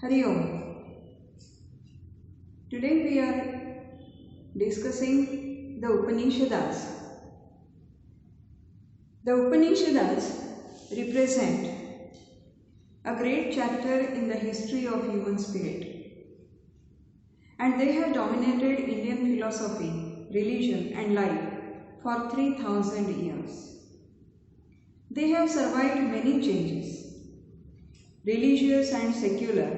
Hari Om. Today we are discussing the Upanishads. The Upanishads represent a great chapter in the history of human spirit, and they have dominated Indian philosophy, religion and life for 3000 years. They have survived many changes, religious and secular,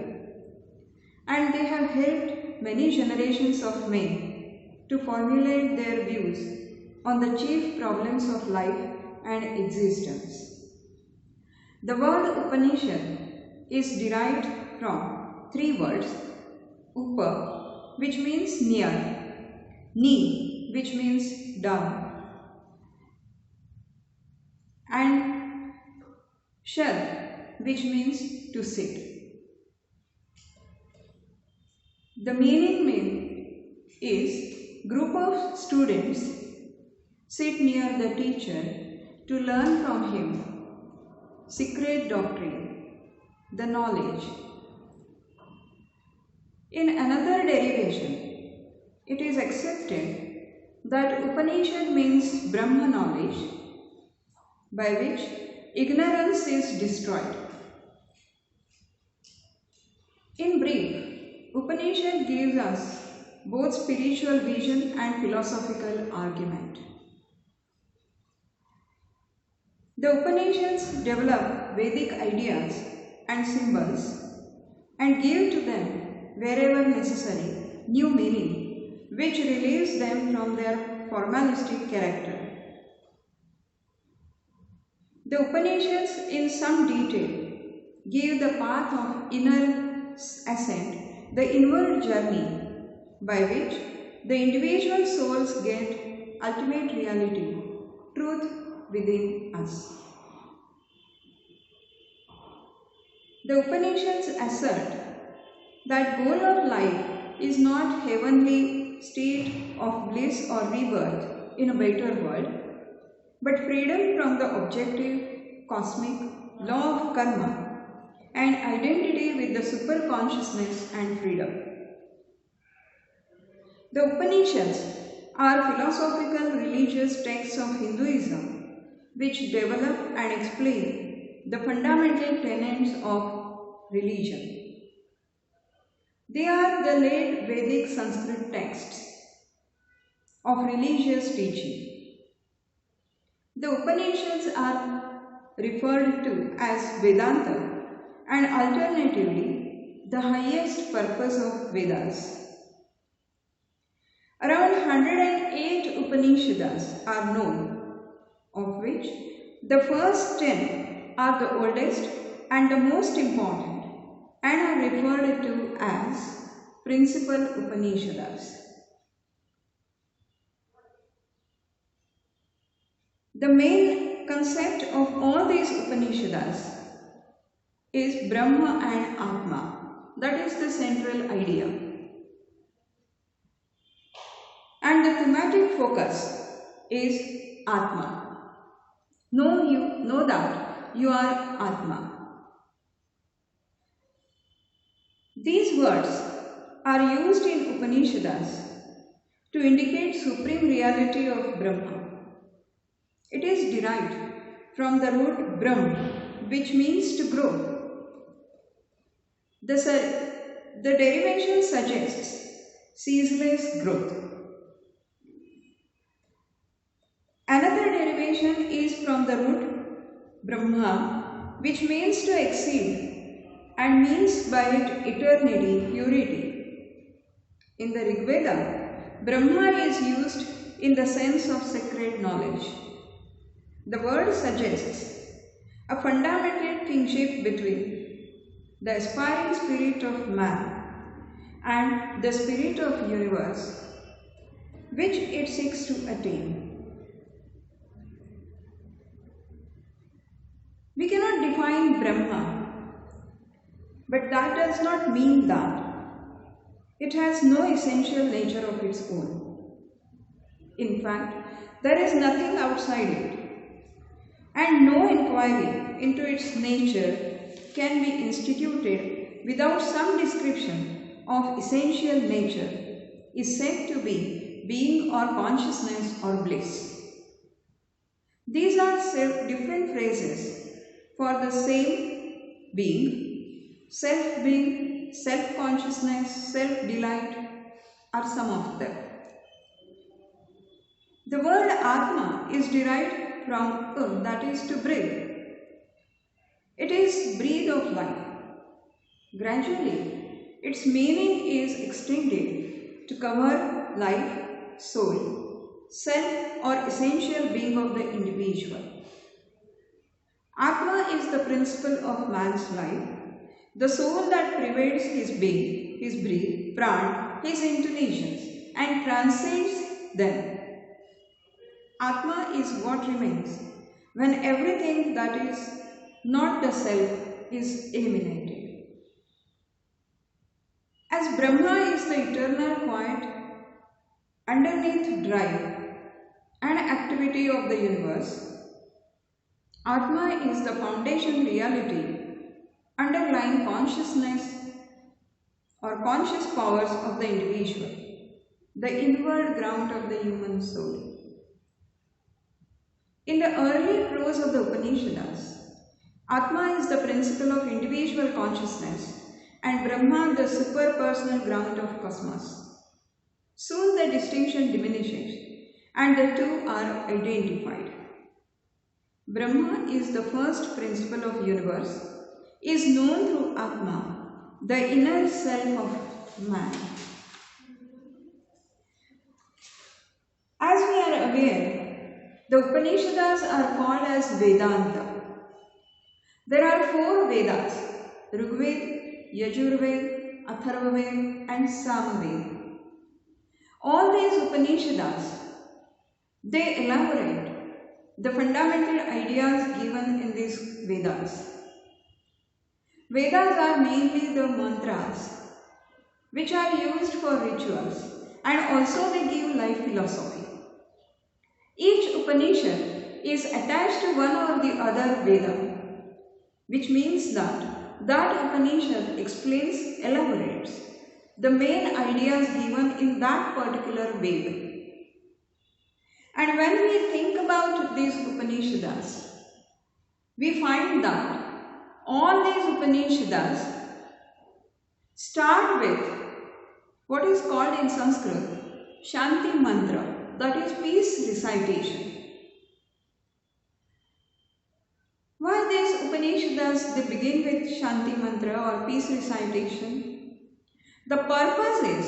and they have helped many generations of men to formulate their views on the chief problems of life and existence. The word Upanishad is derived from three words: Upa, which means near; Ni, which means down; and Shad, which means to sit. The meaning is group of students sit near the teacher to learn from him secret doctrine, the knowledge. In another derivation, it is accepted that Upanishad means Brahma knowledge, by which ignorance is destroyed. In brief, Upanishad gives us both spiritual vision and philosophical argument. The Upanishads develop Vedic ideas and symbols and give to them, wherever necessary, new meaning, which relieves them from their formalistic character. The Upanishads in some detail give the path of inner ascent, the inward journey by which the individual souls get ultimate reality, truth within us. The Upanishads assert that goal of life is not heavenly state of bliss or rebirth in a better world, but freedom from the objective cosmic law of karma and identity with the super consciousness and freedom. The Upanishads are philosophical religious texts of Hinduism which develop and explain the fundamental tenets of religion. They are the late Vedic Sanskrit texts of religious teaching. The Upanishads are referred to as Vedanta and alternatively the highest purpose of Vedas. Around 108 Upanishads are known, of which the first 10 are the oldest and the most important and are referred to as principal Upanishads. The main concept of all these Upanishads is Brahma and Atma. That is the central idea. And the thematic focus is Atma. Know that you are Atma. These words are used in Upanishads to indicate supreme reality of Brahma. It is derived from the root Brahm, which means to grow. The derivation suggests ceaseless growth. Another derivation is from the root Brahma, which means to exceed and means by it eternity, purity. In the Rig Veda, Brahma is used in the sense of sacred knowledge. The word suggests a fundamental kinship between the aspiring spirit of man and the spirit of universe, which it seeks to attain. We cannot define Brahma, but that does not mean that it has no essential nature of its own. In fact, there is nothing outside it, and no inquiry into its nature can be instituted without some description of essential nature is said to be being or consciousness or bliss. These are different phrases for the same being, self-being, self-consciousness, self-delight are some of them. The word Atma is derived from that is to breathe. It is breath of life. Gradually, its meaning is extended to cover life, soul, self or essential being of the individual. Atma is the principle of man's life, the soul that pervades his being, his breath, prana, his intelligence and transcends them. Atma is what remains when everything that is not the self is eliminated. As Brahma is the eternal quiet underneath drive and activity of the universe, Atma is the foundation reality underlying consciousness or conscious powers of the individual, the inward ground of the human soul. In the early prose of the Upanishads, Atma is the principle of individual consciousness and Brahma the superpersonal ground of cosmos. Soon the distinction diminishes and the two are identified. Brahma is the first principle of universe, is known through Atma, the inner self of man. As we are aware, the Upanishads are called as Vedanta. There are 4 Vedas, Rigveda, Yajurveda, Atharvaveda and Samaveda. All these Upanishads, they elaborate the fundamental ideas given in these Vedas. Vedas are mainly the mantras which are used for rituals and also they give life philosophy. Each Upanishad is attached to one or the other Veda, which means that Upanishad explains, elaborates the main ideas given in that particular Veda. And when we think about these Upanishads, we find that all these Upanishads start with what is called in Sanskrit Shanti Mantra, that is peace recitation. Why these Upanishads they begin with Shanti Mantra or peace recitation? The purpose is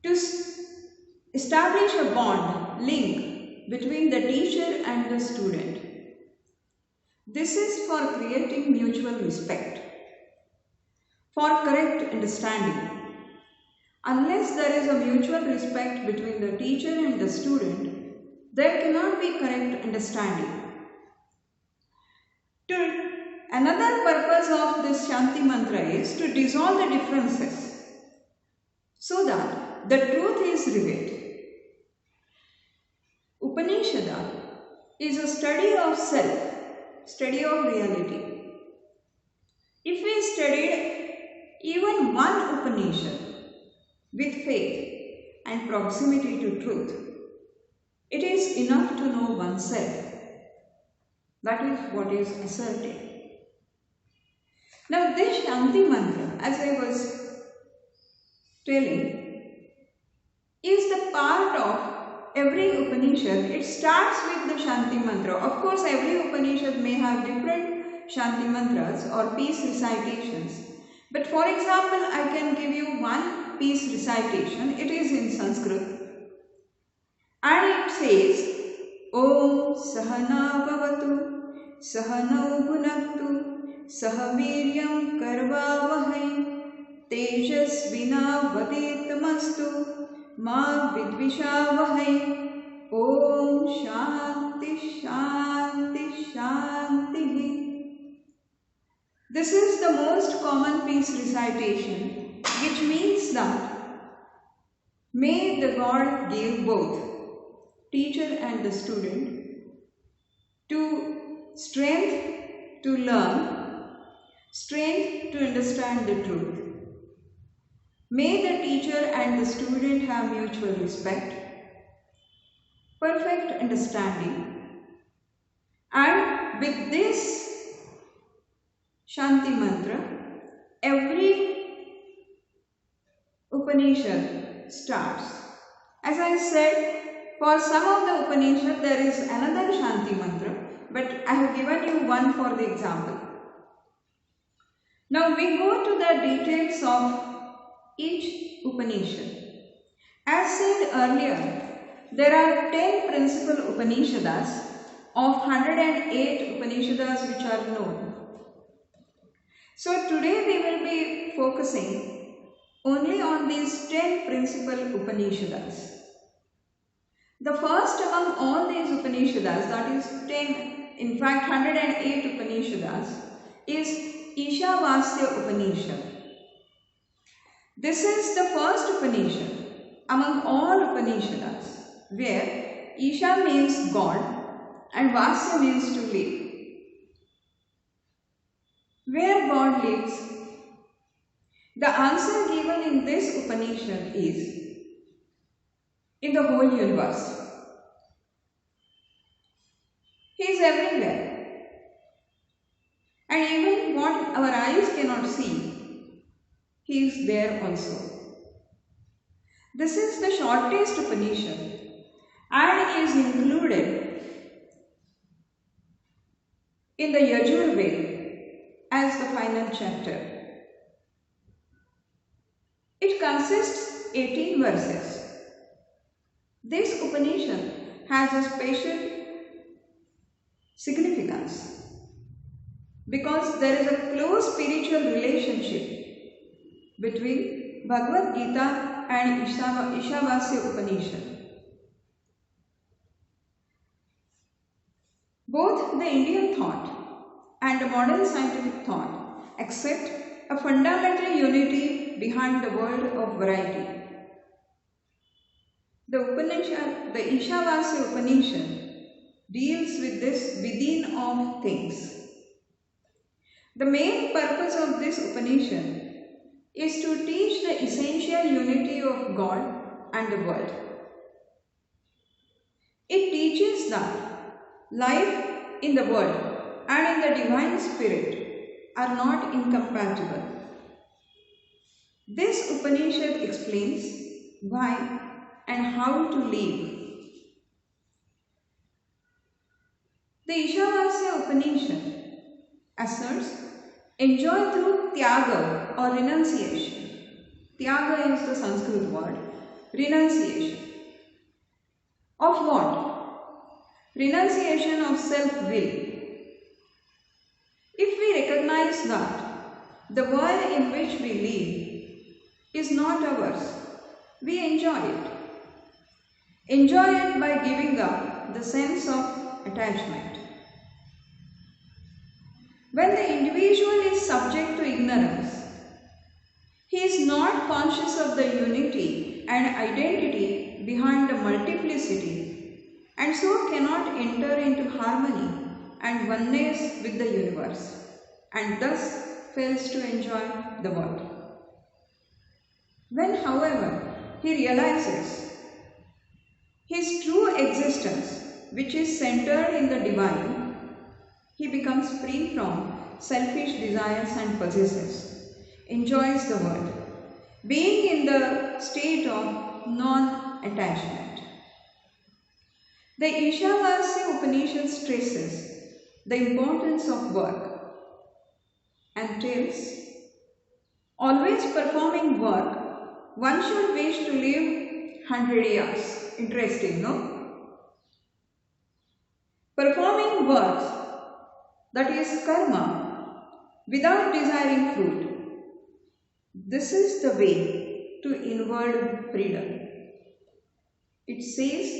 to establish a bond, link between the teacher and the student. This is for creating mutual respect, for correct understanding. Unless there is a mutual respect between the teacher and the student, there cannot be correct understanding. Another purpose of this Shanti Mantra is to dissolve the differences so that the truth is revealed. Upanishad is a study of self, study of reality. If we studied even one Upanishad with faith and proximity to truth, it is enough to know oneself. That is what is asserted. Now this Shanti Mantra, as I was telling, is the part of every Upanishad. It starts with the Shanti Mantra. Of course, every Upanishad may have different Shanti Mantras or peace recitations. But for example, I can give you one peace recitation. It is in Sanskrit. And it says, Om Sahana Bhavatu Sahanau Bhunaktu Sahaviryam Karvavahai Tejasvina Vadetamastu Ma Vidvishavahai Om Shanti Shanti Shanti. This is the most common peace recitation, which means that may the God give both teacher and the student to strength to learn, strength to understand the truth. May the teacher and the student have mutual respect, perfect understanding, and with this Shanti mantra, every Upanishad starts. As I said, for some of the Upanishad there is another Shanti mantra, but I have given you one for the example. Now we go to the details of each Upanishad. As said earlier, there are 10 principal Upanishads of 108 Upanishads which are known. So today we will be focusing only on these 10 principal Upanishads. The first among all these Upanishads, that is 10, in fact 108 Upanishads, is Isha Upanishad. This is the first Upanishad among all Upanishads where Isha means God and Vasya means to live. Where God lives? The answer given in this Upanishad is in the whole universe. He is everywhere. And even what our eyes cannot see, He is there also. This is the shortest Upanishad and is included in the Yajurveda as the final chapter. It consists 18 verses. This Upanishad has a special significance because there is a close spiritual relationship between Bhagavad Gita and Isha Upanishad. Both the Indian thought and the modern scientific thought accept a fundamental unity behind the world of variety. The Isha Upanishad deals with this within of things. The main purpose of this Upanishad is to teach the essential unity of God and the world. It teaches that life in the world and in the divine spirit are not incompatible. This Upanishad explains why and how to live. The Isha Upanishad asserts enjoy through tyaga or renunciation. Tyaga is the Sanskrit word. Renunciation. Of what? Renunciation of self-will. If we recognize that the world in which we live is not ours, we enjoy it. Enjoy it by giving up the sense of attachment. When the individual is subject to ignorance, he is not conscious of the unity and identity behind the multiplicity and so cannot enter into harmony and oneness with the universe and thus fails to enjoy the world. When, however, he realizes his true existence, which is centered in the divine, he becomes free from selfish desires and possesses, enjoys the world, being in the state of non-attachment. The Isha Upanishad stresses the importance of work and tells, always performing work, one should wish to live 100 years. Interesting, no? Performing works, that is karma, without desiring fruit. This is the way to inward freedom. It says,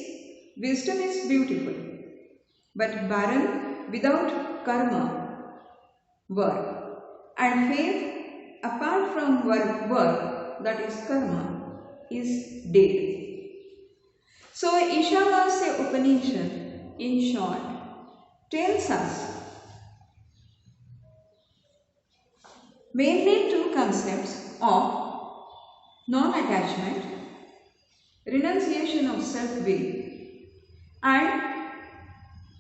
wisdom is beautiful, but barren without karma, work, and faith apart from work, that is karma, is dead. So Isha Upanishad, in short, tells us mainly two concepts of non-attachment, renunciation of self-will, and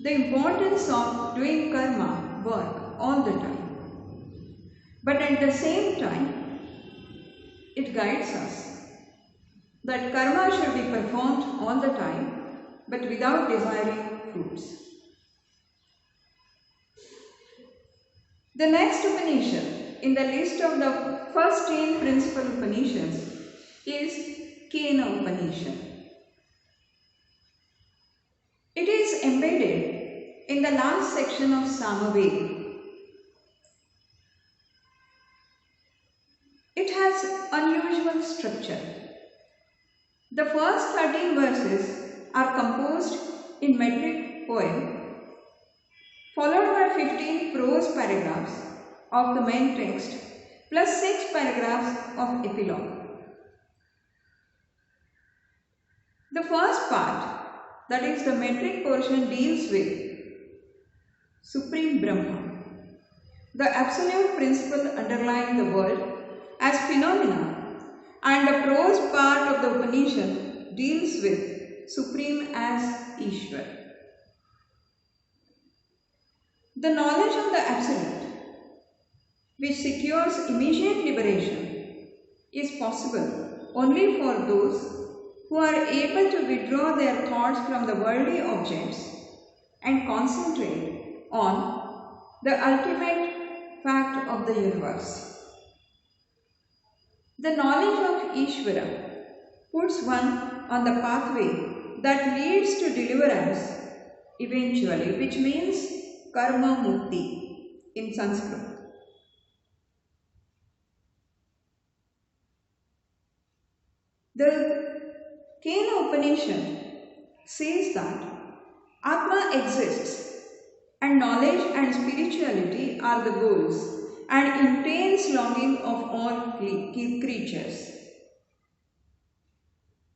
the importance of doing karma work all the time. But at the same time, it guides us that karma should be performed all the time, but without desiring fruits. The next Upanishad in the list of the first 10 principal Upanishads is Katha Upanishad. It is embedded in the last section of Samaveda. It has unusual structure. The first 13 verses are composed in metric poem, followed by 15 prose paragraphs of the main text plus 6 paragraphs of epilogue. The first part, that is the metric portion, deals with Supreme Brahma, the absolute principle underlying the world as phenomena, and the prose part of the Upanishad deals with Supreme as Ishvara. The knowledge of the Absolute, which secures immediate liberation, is possible only for those who are able to withdraw their thoughts from the worldly objects and concentrate on the ultimate fact of the universe. The knowledge of Ishvara puts one on the pathway that leads to deliverance eventually, which means karma mukti in Sanskrit. The Katha Upanishad says that Atma exists and knowledge and spirituality are the goals and intense longing of all creatures.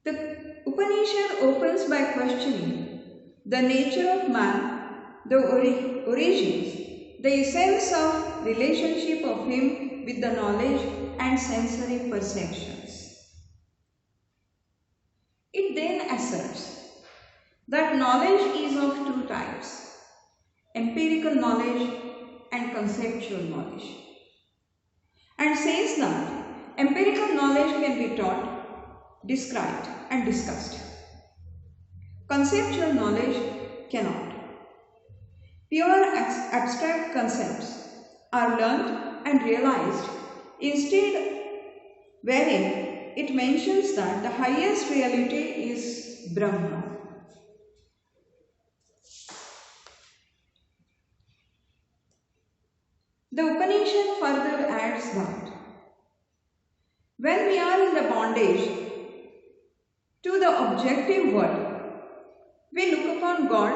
The Upanishad opens by questioning the nature of man, the origins, the essence of relationship of him with the knowledge and sensory perceptions. It then asserts that knowledge is of two types, empirical knowledge and conceptual knowledge, and says that empirical knowledge can be taught, described and discussed. Conceptual knowledge cannot. Pure abstract concepts are learnt and realized, instead wherein it mentions that the highest reality is Brahma. The Upanishad further adds that when we are in the bondage to the objective world, we look upon God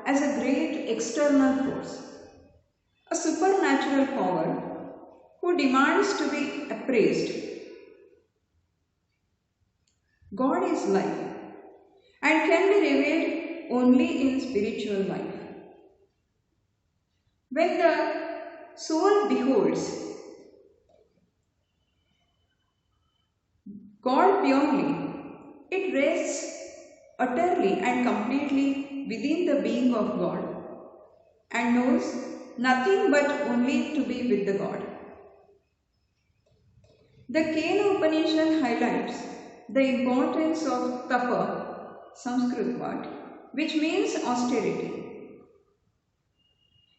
as a great external force, a supernatural power who demands to be appraised. God is life and can be revealed only in spiritual life. When the soul beholds God purely, it rests utterly and completely within the being of God and knows nothing but only to be with the God. The Katha Upanishad highlights the importance of tapa, Sanskrit word, which means austerity.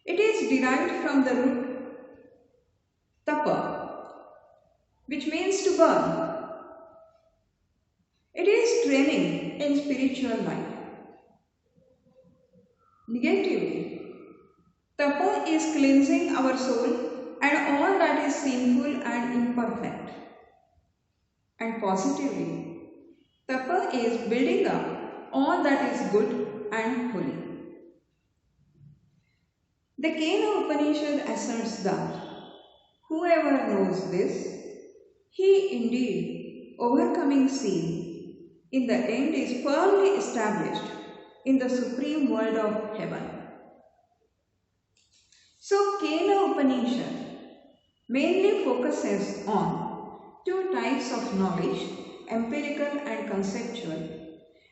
It is derived from the root tapa, which means to burn. It is training in spiritual life. Negatively, tapa is cleansing our soul and all that is sinful and imperfect. And positively, tapa is building up all that is good and holy. The Katha Upanishad asserts that whoever knows this, he indeed, overcoming sin, in the end is firmly established in the supreme world of heaven. So Katha Upanishad mainly focuses on two types of knowledge, empirical and conceptual,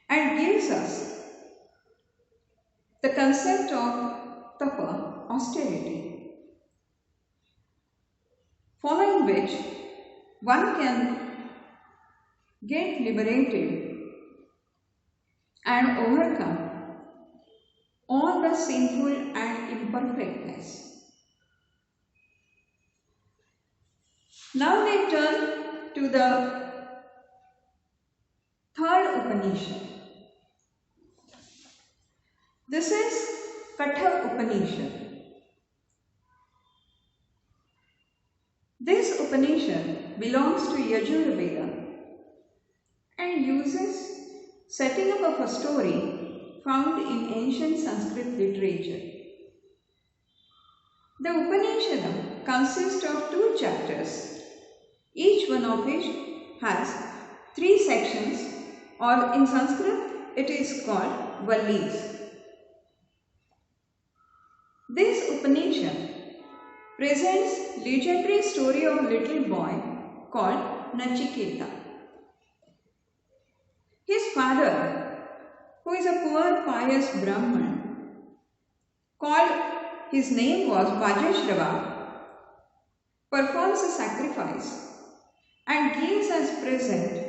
and gives us the concept of tapa, austerity, following which one can get liberated and overcome all the sinful and imperfectness. Now we turn to the third Upanishad. This is Katha Upanishad. This Upanishad belongs to Yajurveda and uses setting up of a story found in ancient Sanskrit literature. The Upanishad consists of 2 chapters, each one of which has 3 sections, or in Sanskrit it is called Vallis. This Upanishad presents legendary story of little boy called Nachiketa. His father, who is a poor pious Brahman, his name was Vajashrava, performs a sacrifice and gives as present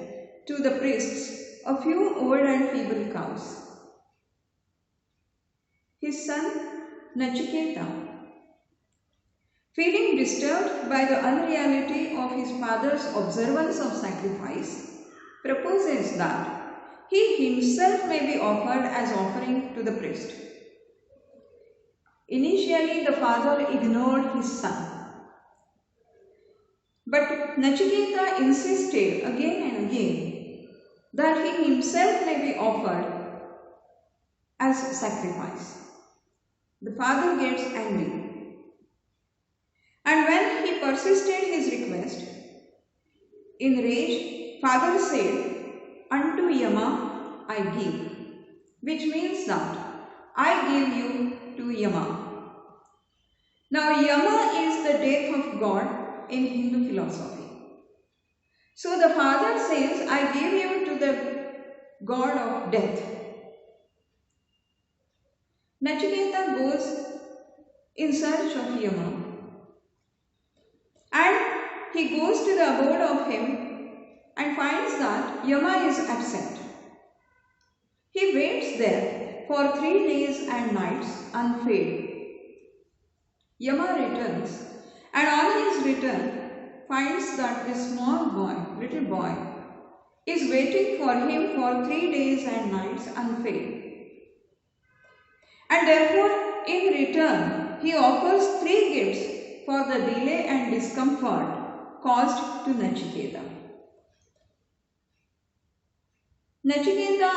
to the priests a few old and feeble cows. His son Nachiketa, feeling disturbed by the unreality of his father's observance of sacrifice, proposes that he himself may be offered as offering to the priest. Initially, the father ignored his son, but Nachiketa insisted again and again that he himself may be offered as sacrifice. The father gets angry, and when he persisted his request, in rage, father said, "Unto Yama I give," which means that I give you to Yama. Now, Yama is the death of God in Hindu philosophy. So the father says, "I give you to the god of death." Nachiketa goes in search of Yama, and he goes to the abode of him and finds that Yama is absent. He waits there for 3 days and nights unfed. Yama returns, and on his return finds that this little boy, is waiting for him for 3 days and nights unfed. And therefore, in return, he offers 3 gifts for the delay and discomfort caused to Nachiketa. Nachiketa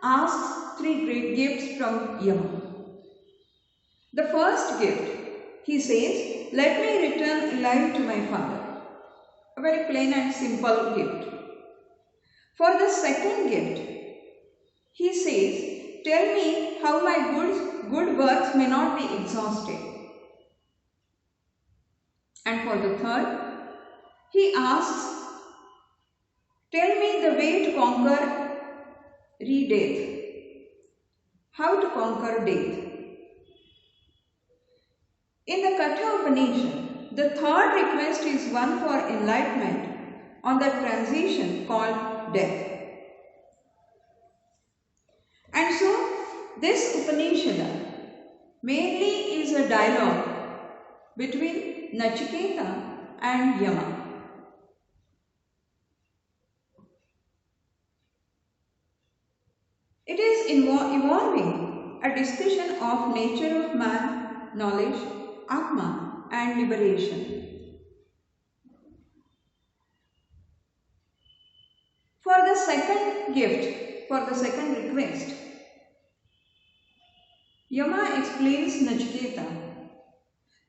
asks 3 great gifts from Yama. The first gift, he says, "Let me return alive to my father." A very plain and simple gift. For the second gift, he says, "Tell me how my good works may not be exhausted." And for the third, he asks, "Tell me the way to conquer death." How to conquer death? In the Katha Upanishad, the third request is one for enlightenment on the transition called death. And so, this Upanishad mainly is a dialogue between Nachiketa and Yama. It is involving a discussion of nature of man, knowledge, Atma, and liberation. For the second gift, for the second request, Yama explains Nachiketa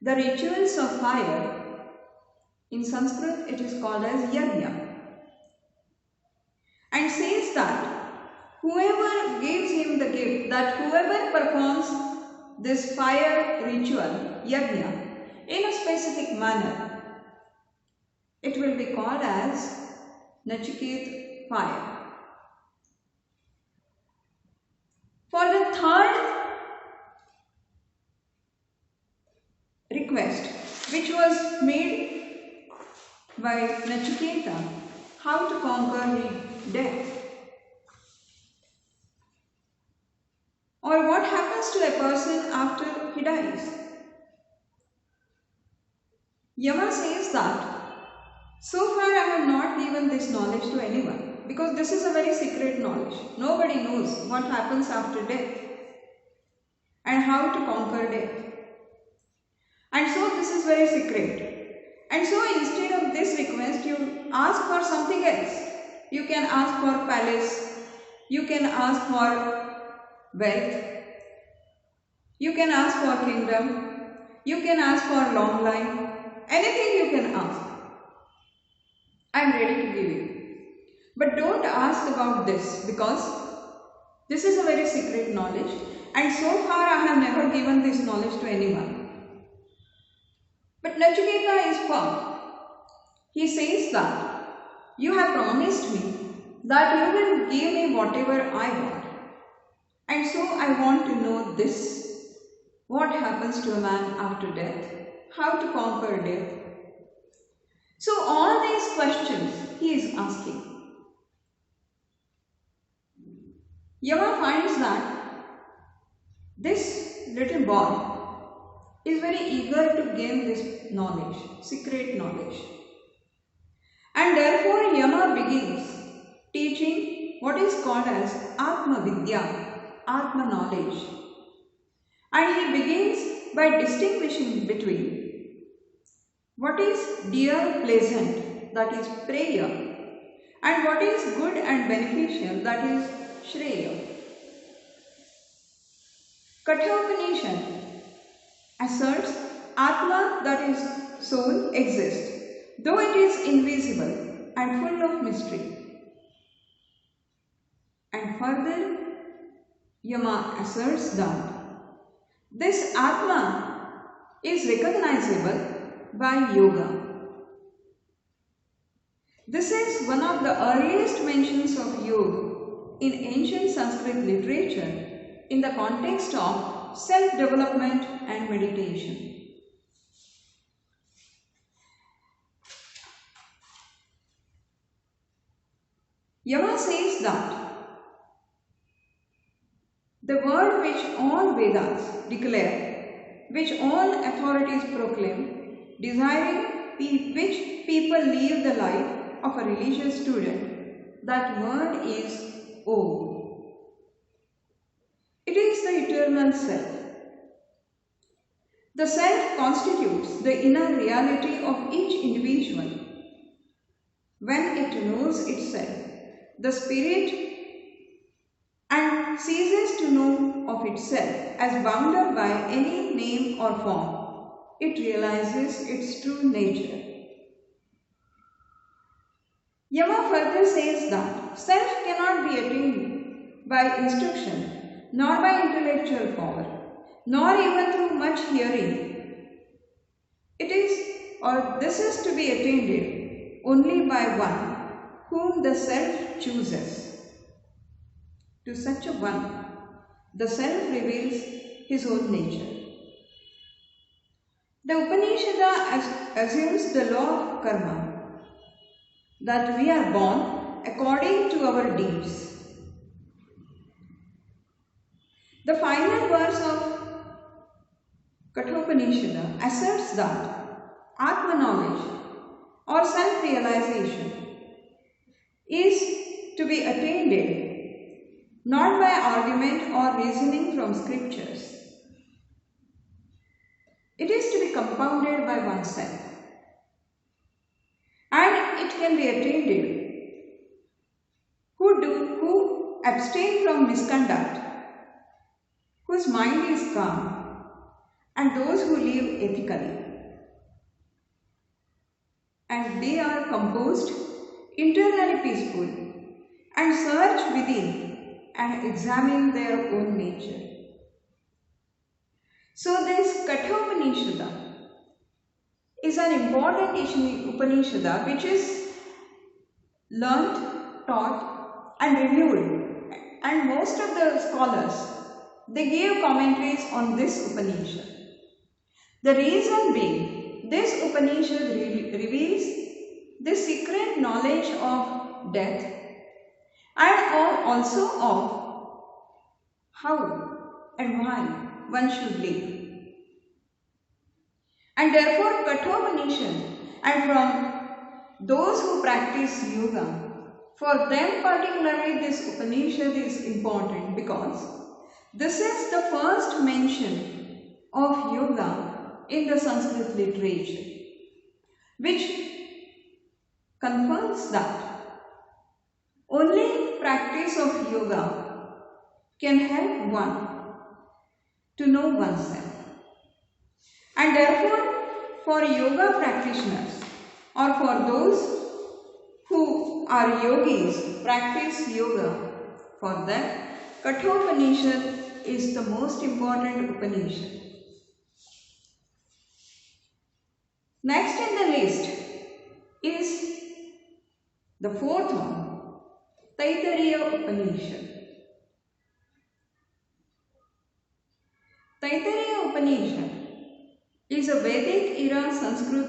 the rituals of fire. In Sanskrit, it is called as yajna, and says that whoever gives him the gift, that whoever performs this fire ritual, yajna, in a specific manner, It will be called as Nachiket fire. For the third request, which was made by Nachiketa, how to conquer death, or what happens to a person after he dies. Yama says that, so far I have not given this knowledge to anyone, because this is a very secret knowledge. Nobody knows what happens after death and how to conquer death. And so this is very secret. And so instead of this request, you ask for something else. You can ask for palace, you can ask for wealth, you can ask for kingdom, you can ask for long life, anything you can ask. I am ready to give you. But don't ask about this, because this is a very secret knowledge, and so far I have never given this knowledge to anyone. But Nachiketa is firm. He says that you have promised me that you will give me whatever I want. And so I want to know this. What happens to a man after death? How to conquer death? So all these questions he is asking. Yama finds that this little boy is very eager to gain this knowledge, secret knowledge. And therefore Yama begins teaching what is called as Atma Vidya, Atma knowledge. And he begins by distinguishing between what is dear, pleasant, that is Preya, and what is good and beneficial, that is Shreya. Katha Upanishad asserts Atma, that is soul, exists, though it is invisible and full of mystery. And further, Yama asserts that this Atma is recognizable by yoga. This is one of the earliest mentions of yoga in ancient Sanskrit literature in the context of self-development and meditation. Yama says that the word which all Vedas declare, which all authorities proclaim, desiring which people live the life of a religious student, that word is Om. It is the eternal self. The self constitutes the inner reality of each individual. When it knows itself, the spirit, and ceases to know of itself as bound up by any name or form, it realizes its true nature. Yama further says that self cannot be attained by instruction, nor by intellectual power, nor even through much hearing. This is to be attained only by one whom the self chooses. To such a one, the self reveals his own nature. The Upanishad assumes the law of karma, that we are born according to our deeds. The final verse of Katha Upanishad asserts that Atma knowledge or self-realization is to be attained not by argument or reasoning from scriptures. It is to be compounded by oneself, and it can be attained who abstain from misconduct, whose mind is calm, and those who live ethically. And they are composed, internally peaceful, and search within and examine their own nature. So this Katha Upanishad is an important Upanishad Upanishad, which is learnt, taught and reviewed, and most of the scholars, they gave commentaries on this Upanishad. The reason being, this Upanishad reveals the secret knowledge of death and also of how and why one should live. And therefore, Katha Upanishad, and from those who practice yoga, for them particularly this Upanishad is important because this is the first mention of yoga in the Sanskrit literature, which confirms that only practice of yoga can help one to know oneself. And therefore, for yoga practitioners or for those who are yogis, practice yoga, for them Katha Upanishad is the most important Upanishad. Next in the list is the fourth one, Taittiriya Upanishad. Taittiriya Upanishad is a Vedic era Sanskrit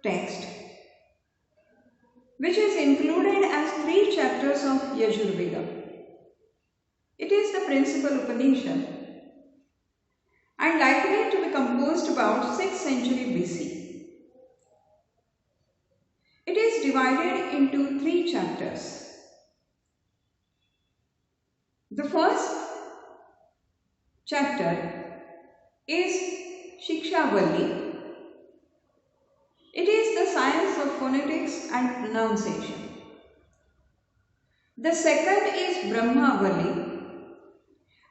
text which is included as 3 chapters of Yajurveda. It is the principal Upanishad and likely to be composed about 6th century BC. It is divided into 3 chapters. The first chapter is Shikshavalli. It is the science of phonetics and pronunciation. The second is Brahmavalli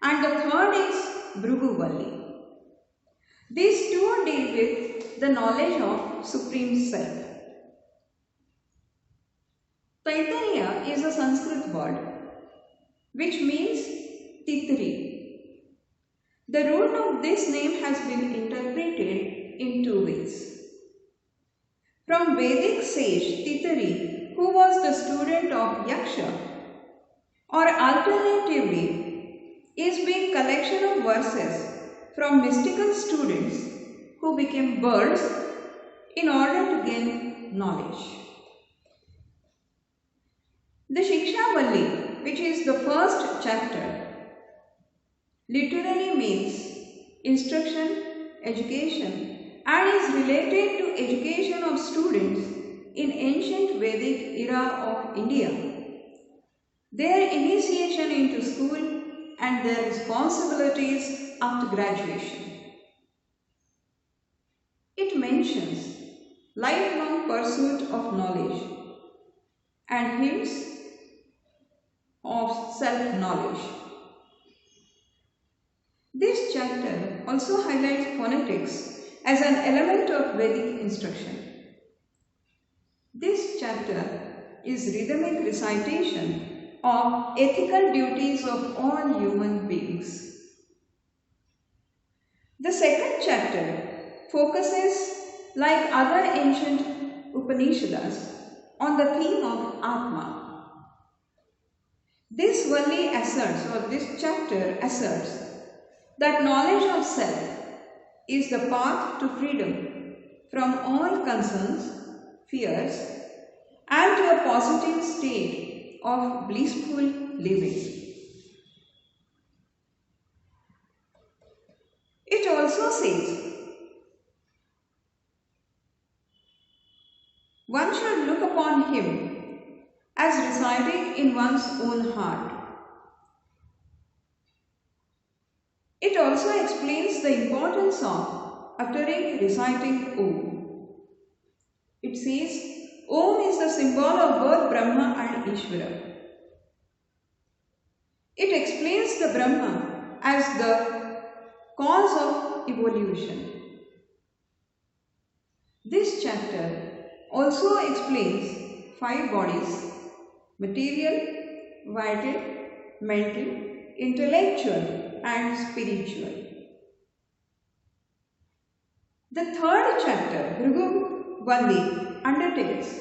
and the third is Bhruguvalli. These two deal with the knowledge of Supreme Self. Taittiriya is a Sanskrit word which means Titri. The root of this name has been interpreted in 2 ways. From Vedic sage Titri, who was the student of Yaksha, or alternatively is being collection of verses from mystical students who became birds in order to gain knowledge. The Shikshavalli, which is the first chapter, literally means instruction, education, and is related to education of students in ancient Vedic era of India, their initiation into school and their responsibilities after graduation. It mentions lifelong pursuit of knowledge and hints of self-knowledge. This chapter also highlights phonetics as an element of Vedic instruction. This chapter is rhythmic recitation of ethical duties of all human beings. The second chapter focuses, like other ancient Upanishads, on the theme of Atma. This Valli asserts, or this chapter asserts, that knowledge of self is the path to freedom from all concerns, fears, and to a positive state of blissful living. It also says, one should look upon him as residing in one's own heart. It also explains the importance of reciting Om. It says, Om is the symbol of both Brahma and Ishvara. It explains the Brahma as the cause of evolution. This chapter also explains 5 bodies: material, vital, mental, intellectual, and spiritual. The third chapter, Bhrugu Valli, undertakes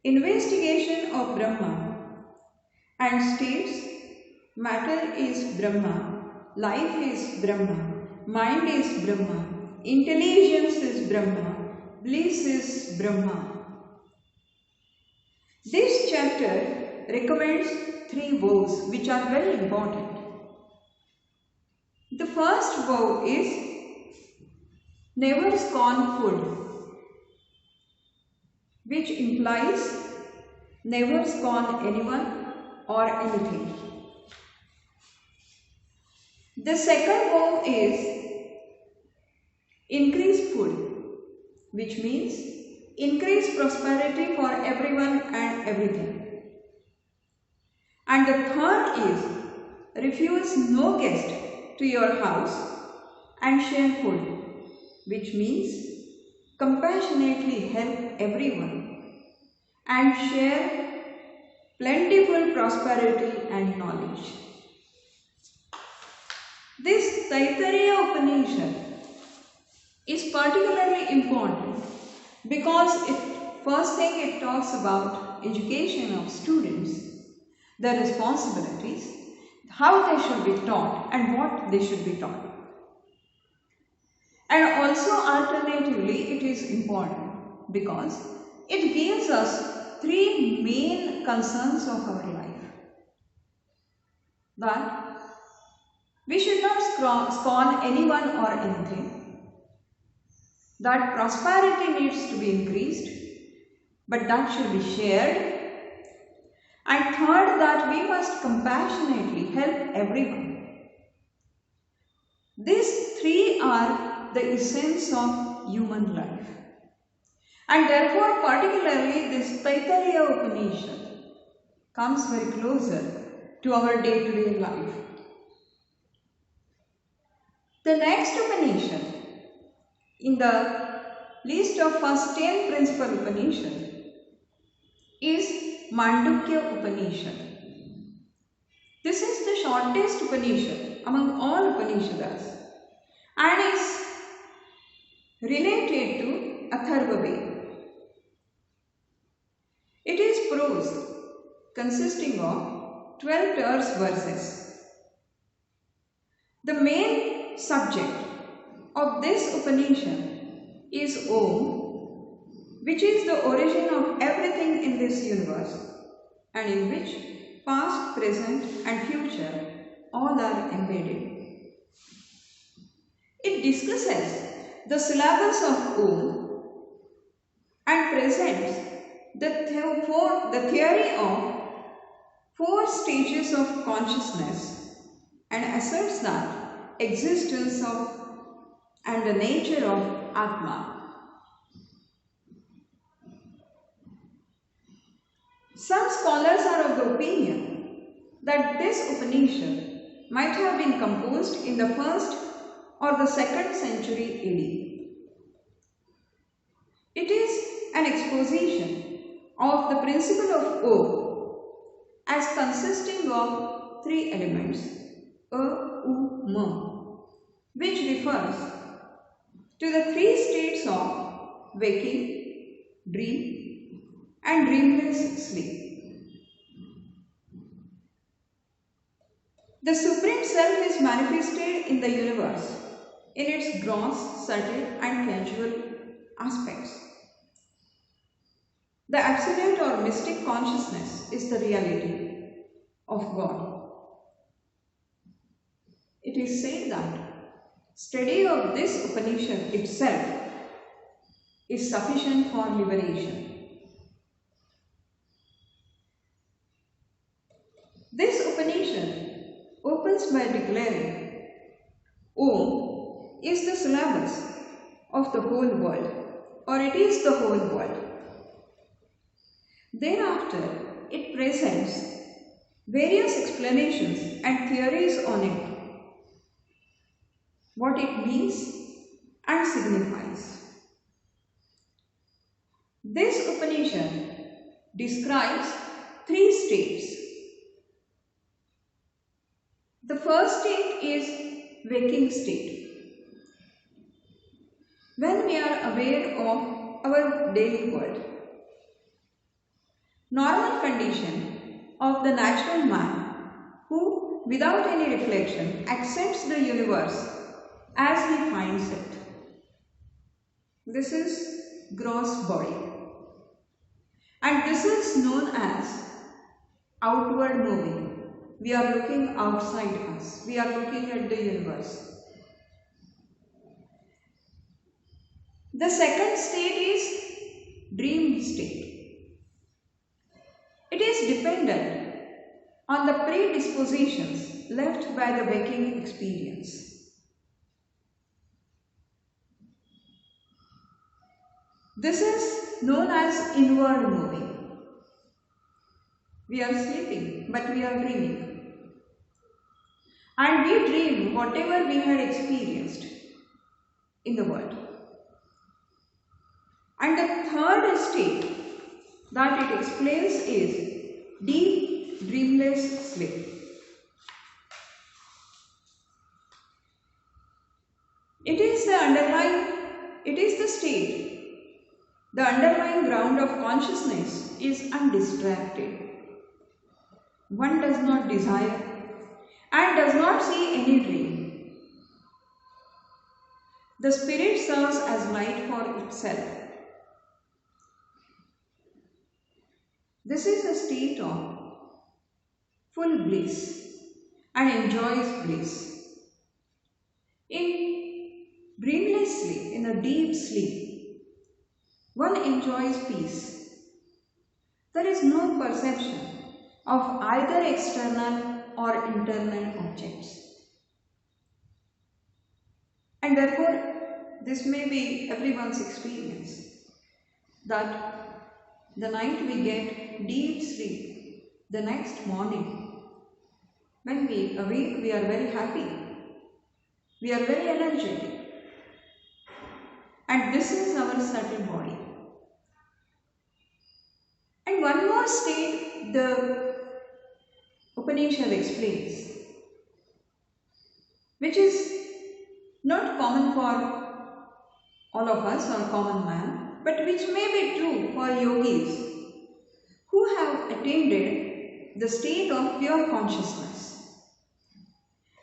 investigation of Brahma and states matter is Brahma, life is Brahma, mind is Brahma, intelligence is Brahma, bliss is Brahma. This chapter recommends 3 vows which are very important. The first vow is never scorn food, which implies never scorn anyone or anything. The second vow is increase food, which means increase prosperity for everyone and everything. And the third is refuse no guest to your house and share food, which means compassionately help everyone and share plentiful prosperity and knowledge. This Taittiriya Upanishad is particularly important because first thing it talks about education of students, their responsibilities, how they should be taught and what they should be taught. And also alternatively it is important because it gives us 3 main concerns of our life. That we should not scorn anyone or anything. That prosperity needs to be increased, but that should be shared. And third, that we must compassionately help everyone. These 3 are the essence of human life. And therefore, particularly this Taittiriya Upanishad comes very closer to our day-to-day life. The next Upanishad in the list of first 10 principal Upanishad is Mandukya Upanishad. This is the shortest Upanishad among all Upanishads and is related to Atharvaveda. It is prose consisting of 12 terse verses. The main subject of this Upanishad is Om, which is the origin of everything in this universe and in which past, present and future all are embedded. It discusses the syllabus of Om and presents the theory of 4 stages of consciousness and asserts that existence of and the nature of Atma. Some scholars are of the opinion that this Upanishad might have been composed in the 1st or the 2nd century AD. It is an exposition of the principle of O as consisting of 3 elements, A, U, Ma, which refers to the 3 states of waking, dream and dreamless sleep. The Supreme Self is manifested in the universe in its gross, subtle and casual aspects. The absolute or mystic consciousness is the reality of God. It is said that study of this Upanishad itself is sufficient for liberation. This Upanishad opens by declaring Om is the syllabus of the whole world, or it is the whole world. Thereafter, it presents various explanations and theories on it, what it means and signifies. This Upanishad describes 3 states. The first state is waking state. When we are aware of our daily world, normal condition of the natural man who, without any reflection, accepts the universe as he finds it. This is gross body. And this is known as outward moving. We are looking outside us. We are looking at the universe. The second state is dream state. It is dependent on the predispositions left by the waking experience. This is known as inward moving. We are sleeping, but we are dreaming. And we dream whatever we had experienced in the world. And the third state that it explains is deep dreamless sleep. It is the state, the underlying ground of consciousness is undistracted. One does not desire and does not see any dream. The spirit serves as light for itself. This is a state of full bliss and enjoys bliss. In dreamless sleep, in a deep sleep, one enjoys peace. There is no perception of either external or internal objects. And therefore, this may be everyone's experience, that the night we get deep sleep, the next morning, when we awake, we are very happy, we are very energetic. And this is our subtle body. And one more state the Upanishad explains, which is not common for all of us or common man, but which may be true for yogis who have attained the state of pure consciousness.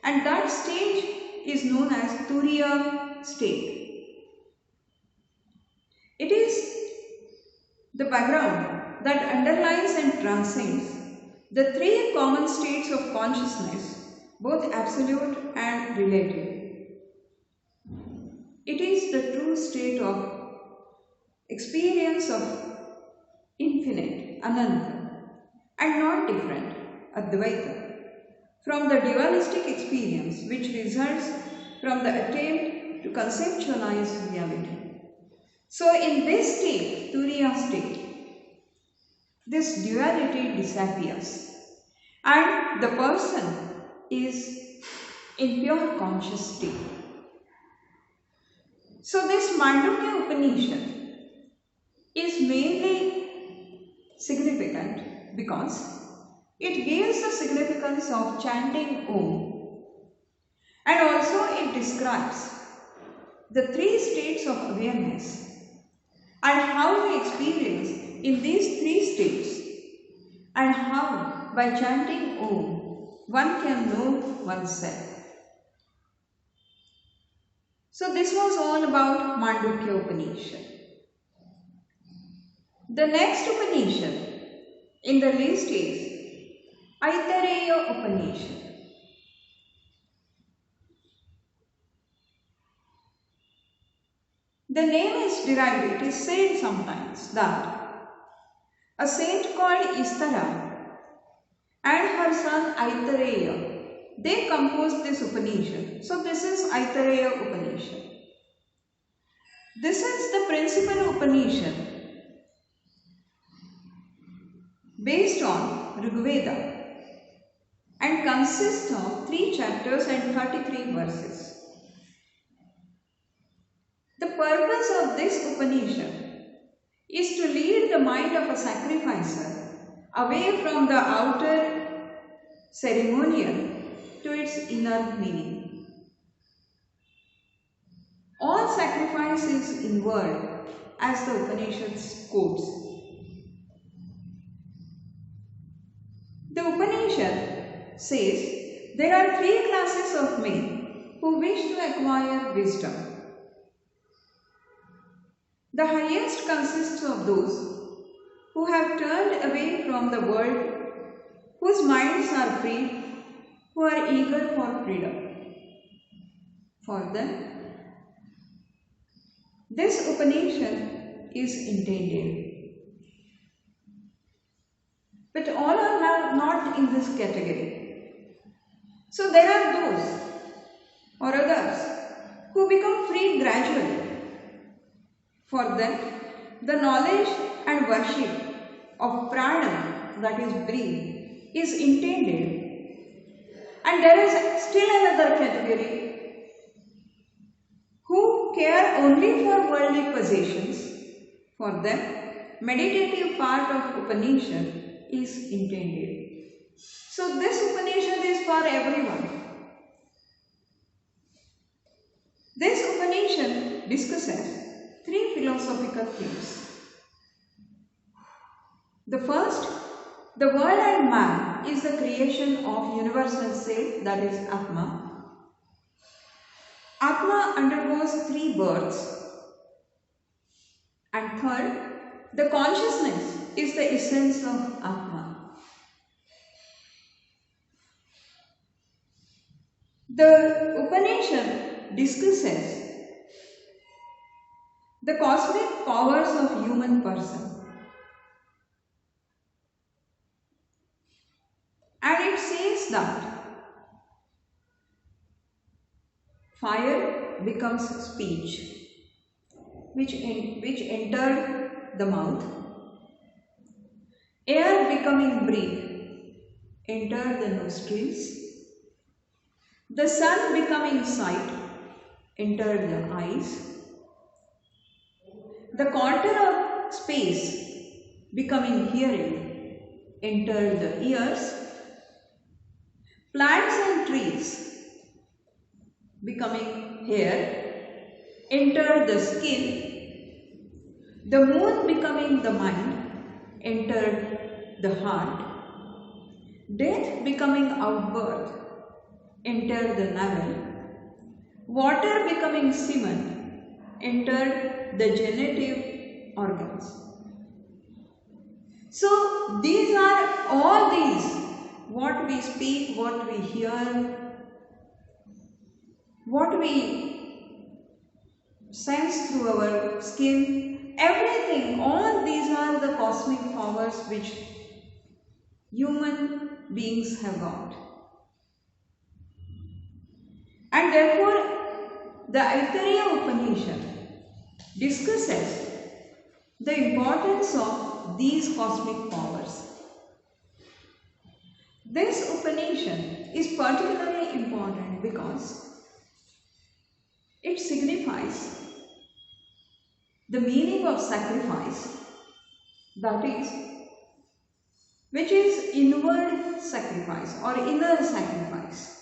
And that stage is known as Turiya state. It is the background that underlies and transcends the three common states of consciousness, both absolute and relative. It is the true state of experience of infinite, ananta, and not different, advaita, from the dualistic experience which results from the attempt to conceptualize reality. So in this state, Turiya state, this duality disappears and the person is in pure conscious state. So this Mandukya Upanishad is mainly significant because it gives the significance of chanting Om, and also it describes the three states of awareness and how we experience in these three states, and how by chanting Om one can know oneself. So this was all about Mandukya Upanishad. The next Upanishad in the list is Aitareya Upanishad. The name is derived, it is said sometimes that a saint called Ishtara and her son Aitareya, they composed this Upanishad. So this is Aitareya Upanishad. This is the principal Upanishad based on Rigveda and consists of 3 chapters and 33 verses. The purpose of this Upanishad is to lead the mind of a sacrificer away from the outer ceremonial to its inner meaning. All sacrifice is inward, as the Upanishads quotes. says there are three classes of men who wish to acquire wisdom. The highest consists of those who have turned away from the world, whose minds are free, who are eager for freedom. For them, this Upanishad is intended. But all are not in this category. So there are those or others who become free gradually. For them, the knowledge and worship of prana, that is breathe, is intended. And there is still another category who care only for worldly possessions. For them, meditative part of Upanishad is intended. So this Upanishad is for everyone. This Upanishad discusses three philosophical themes. The first, the world and man is the creation of universal self, that is Atma. Atma undergoes three births. And third, the consciousness is the essence of Atma. The Upanishad discusses the cosmic powers of human person. And it says that fire becomes speech, which entered the mouth. Air becoming breath, entered the nostrils. The sun becoming sight, entered the eyes. The quarter of space becoming hearing, entered the ears. Plants and trees becoming hair, entered the skin. The moon becoming the mind, entered the heart. Death becoming outbirth, entered the navel. Water becoming semen, entered the genitive organs. So these are all these, what we speak, what we hear, what we sense through our skin, everything, all these are the cosmic powers which human beings have got. And therefore, the Aitareya Upanishad discusses the importance of these cosmic powers. This Upanishad is particularly important because it signifies the meaning of sacrifice, that is, which is inward sacrifice or inner sacrifice.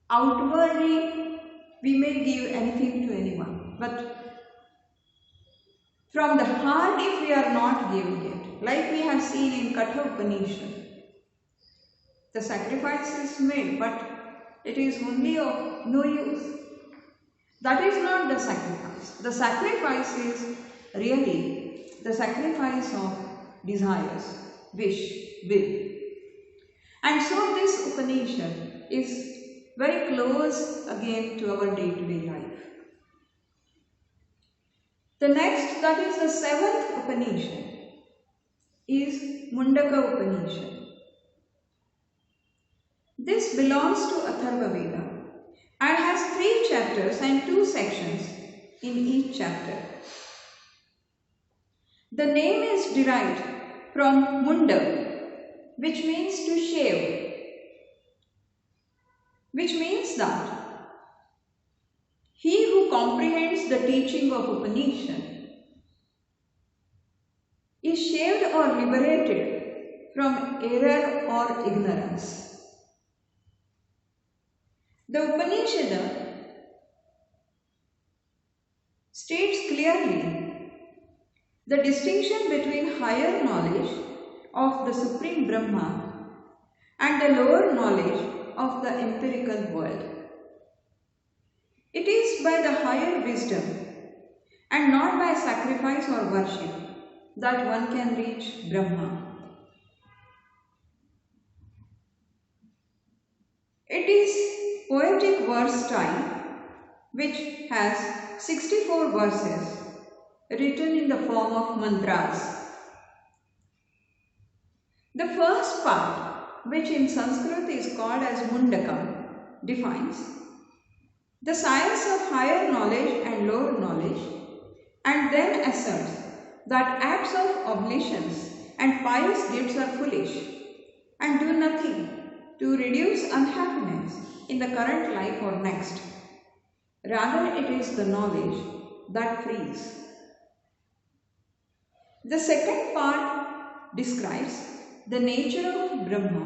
Outwardly, we may give anything to anyone, but from the heart, if we are not giving it, like we have seen in Katha Upanishad, the sacrifice is made, but it is only of no use. That is not the sacrifice. The sacrifice is really the sacrifice of desires, wish, will. And so this Upanishad is very close again to our day-to-day life. The next, that is the seventh Upanishad, is Mundaka Upanishad. This belongs to Atharva Veda and has 3 chapters and 2 sections in each chapter. The name is derived from Munda, which means to shave, which means that he who comprehends the teaching of Upanishad is shaved or liberated from error or ignorance. The Upanishad states clearly the distinction between higher knowledge of the Supreme Brahma and the lower knowledge of the empirical world. It is by the higher wisdom and not by sacrifice or worship that one can reach Brahma. It is poetic verse style which has 64 verses written in the form of mantras. The first part, which in Sanskrit is called as Mundaka, defines the science of higher knowledge and lower knowledge, and then asserts that acts of oblations and pious deeds are foolish and do nothing to reduce unhappiness in the current life or next. Rather, it is the knowledge that frees. The second part describes the nature of Brahma,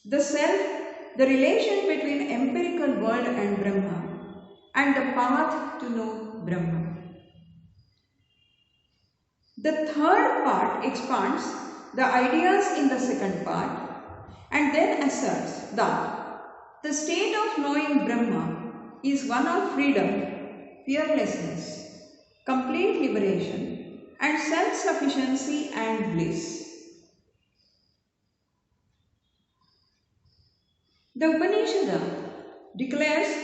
the self, the relation between empirical world and Brahma, and the path to know Brahma. The third part expands the ideas in the second part and then asserts that the state of knowing Brahma is one of freedom, fearlessness, complete liberation, and self-sufficiency and bliss. The Upanishad declares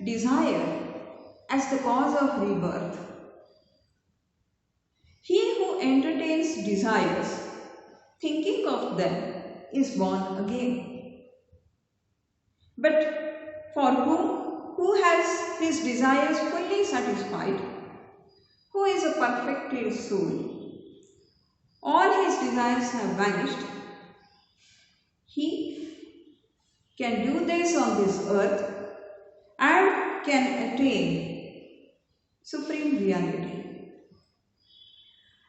desire as the cause of rebirth. He who entertains desires, thinking of them, is born again. But for who has his desires fully satisfied, who is a perfected soul, all his desires have vanished, he can do this on this earth and can attain supreme reality.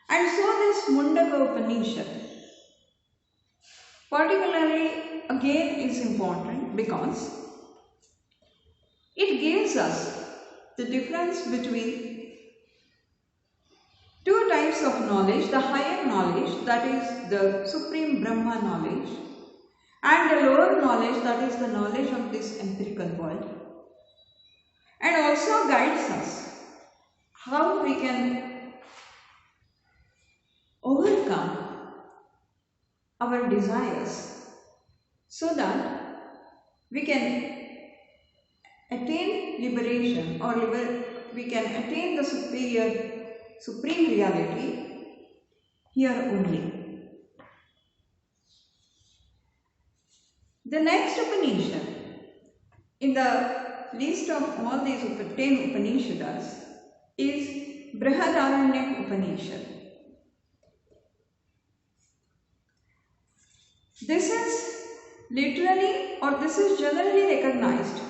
And so this Mundaka Upanishad particularly again is important because it gives us the difference between two types of knowledge, the higher knowledge, that is the supreme Brahma knowledge, and the lower knowledge, that is the knowledge of this empirical world, and also guides us how we can overcome our desires so that we can attain liberation, or we can attain the supreme reality here only. The next Upanishad in the list of all these 10 Upanishads is Brihadaranyaka Upanishad. This is literally, or this is generally recognized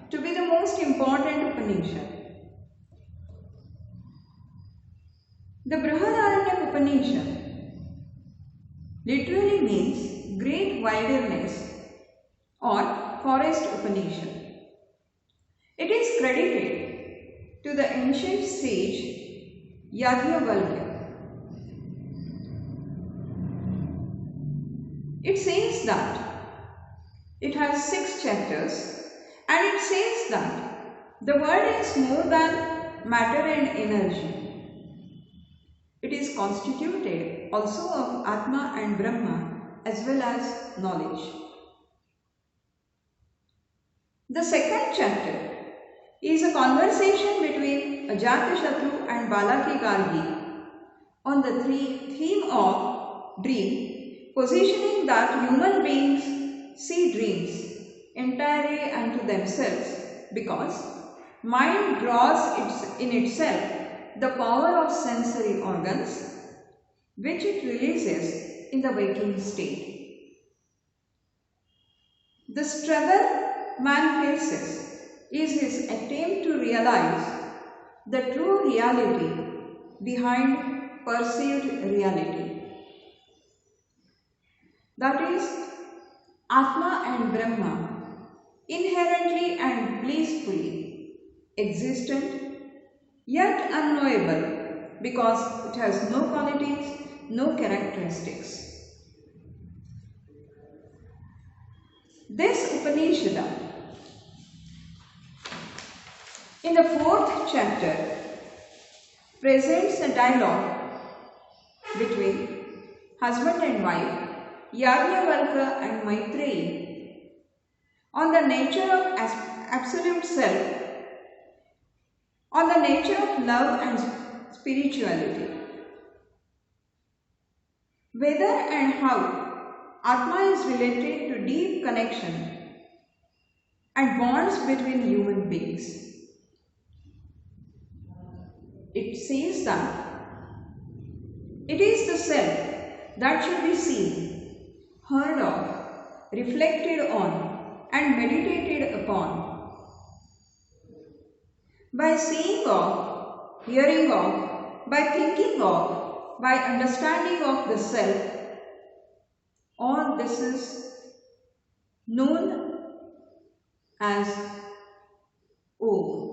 to be the most important Upanishad. The Brihadaranyaka Upanishad literally means great wilderness or forest Upanishad. It is credited to the ancient sage Yajnavalkya. It says that it has 6 chapters, and it says that the world is more than matter and energy. It is constituted also of Atma and Brahma as well as knowledge. The second chapter is a conversation between Ajatashatru and Balaki Gargi on the theme of dream, positioning that human beings see dreams entirely unto themselves because mind draws in itself the power of sensory organs which it releases in the waking state. The struggle man faces is his attempt to realize the true reality behind perceived reality. That is, Atma and Brahma, inherently and blissfully existent, yet unknowable because it has no qualities, no characteristics. This Upanishad, in the 4th chapter, presents a dialogue between husband and wife, Verulkar and Aitareya, on the nature of absolute self, on the nature of love and spirituality, whether and how Atma is related to deep connection and bonds between human beings. It says that it is the self that should be seen, heard of, reflected on and meditated upon. By seeing of, hearing of, by thinking of, by understanding of the self, all this is known as Om,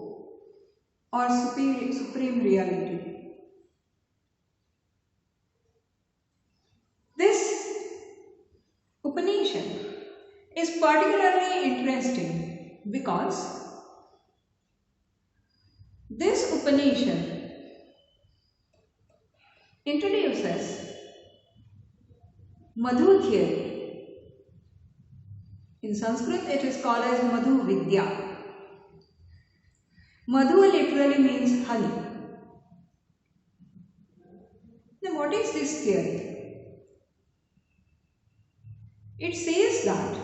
or supreme reality. This Upanishad is particularly interesting because this Upanishad introduces Madhu theory. In Sanskrit it is called as Madhu Vidya. Madhu literally means honey. Now what is this theory? It says that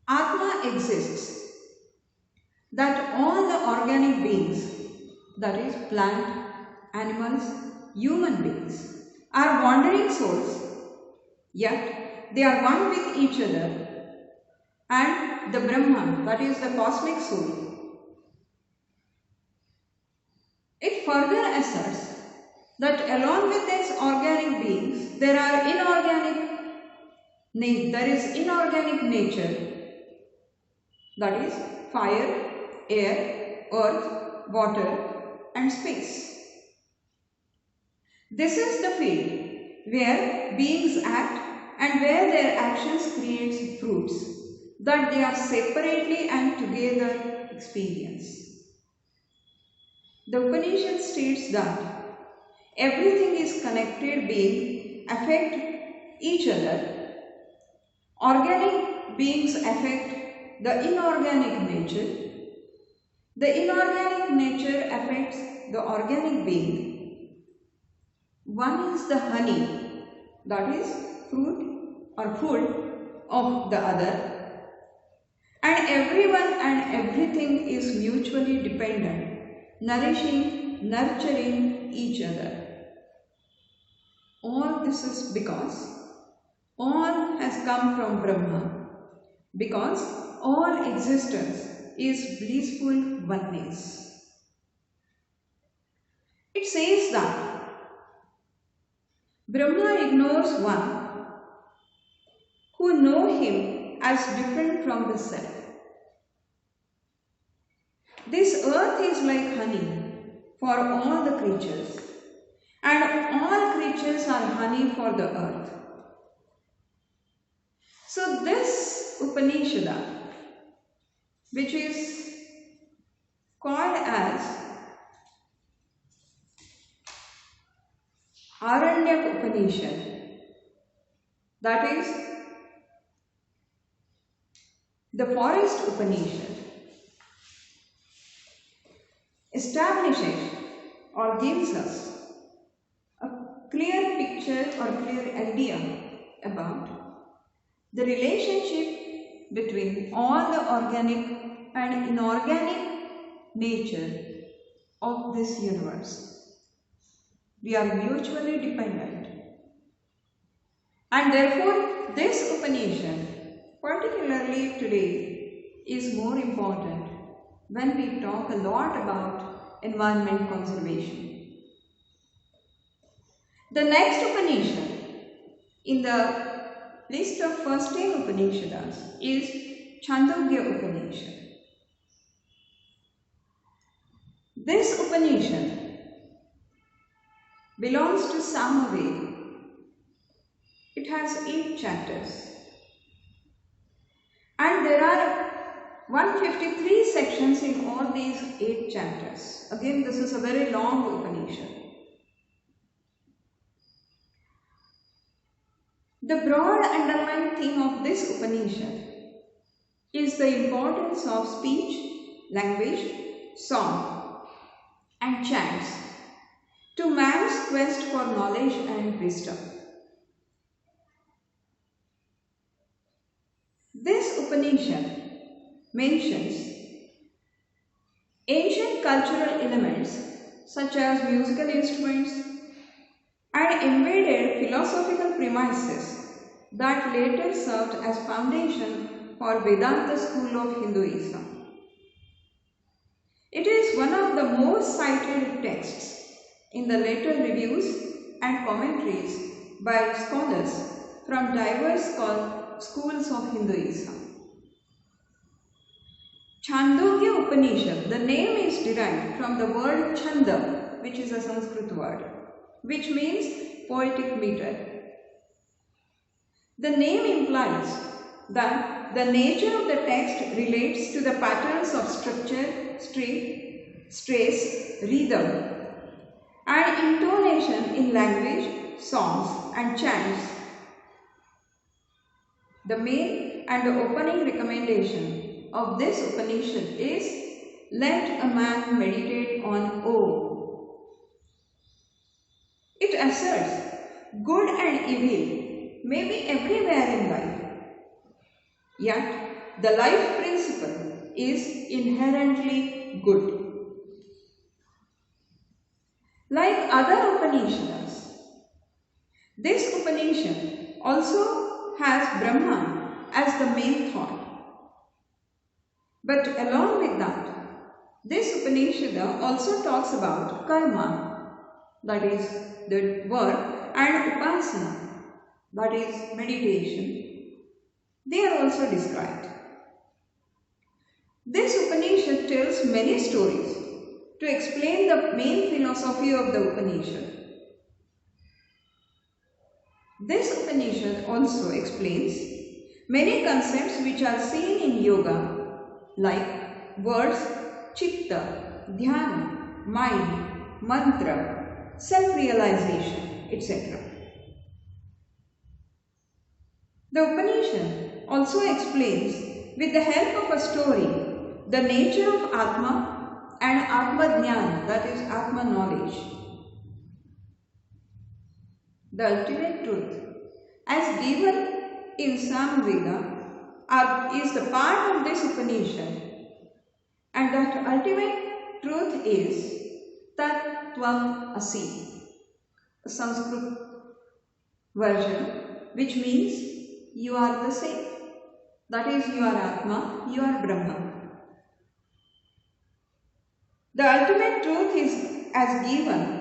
Atma exists, that all the organic beings, that is plant, animals, human beings, are wandering souls, yet they are one with each other, and the Brahman, that is the cosmic soul. It further asserts that along with these organic beings, there is inorganic nature, that is fire, air, earth, water and space. This is the field where beings act and where their actions create fruits that they are separately and together experience. The Upanishad states that everything is connected being affect each other. Organic beings affect the inorganic nature. The inorganic nature affects the organic being. One is the honey, that is fruit or food of the other. And everyone and everything is mutually dependent, nourishing, nurturing each other. All this is because all has come from Brahma, because all existence is blissful oneness. It says that Brahma ignores one who know him as different from the self. This earth is like honey for all the creatures, and all creatures are honey for the earth. So this Upanishad, which is called as Aitareya Upanishad, that is the forest Upanishad, establishes or gives us a clear picture or clear idea about the relationship between all the organic and inorganic nature of this universe. We are mutually dependent, and therefore this Upanishad, particularly today, is more important when we talk a lot about environment conservation. The next Upanishad in the list of first 10 Upanishads is Chandogya Upanishad. This Upanishad belongs to Samaveda. It has 8 chapters. And there are 153 sections in all these 8 chapters. Again, this is a very long Upanishad. The broad underlying theme of this Upanishad is the importance of speech, language, song and chants to man's quest for knowledge and wisdom. This Upanishad mentions ancient cultural elements such as musical instruments and embedded philosophical premises that later served as foundation for Vedanta school of Hinduism. It is one of the most cited texts in the later reviews and commentaries by scholars from diverse schools of Hinduism. Chandogya Upanishad, the name is derived from the word Chanda, which is a Sanskrit word, which means poetic meter. The name implies that the nature of the text relates to the patterns of structure, stress, rhythm, and intonation in language, songs, and chants. The main and the opening recommendation of this Upanishad is, let a man meditate on Om. It asserts good and evil may be everywhere in life, yet the life principle is inherently good. Like other Upanishads, this Upanishad also has Brahman as the main thought. But along with that, this Upanishad also talks about karma, that is the work, and upasana, that is meditation. They are also described. This Upanishad tells many stories to explain the main philosophy of the Upanishad. This Upanishad also explains many concepts which are seen in yoga, like words, chitta, dhyana, mind, mantra, self-realization, etc. The Upanishad also explains, with the help of a story, the nature of Atma and Atma Jnana, that is Atma knowledge. The ultimate truth, as given in Samveda, is the part of this Upanishad, and that ultimate truth is Tat Tvam Asi, a Sanskrit version, which means you are the same. That is, you are Atma, you are Brahma. The ultimate truth is, as given,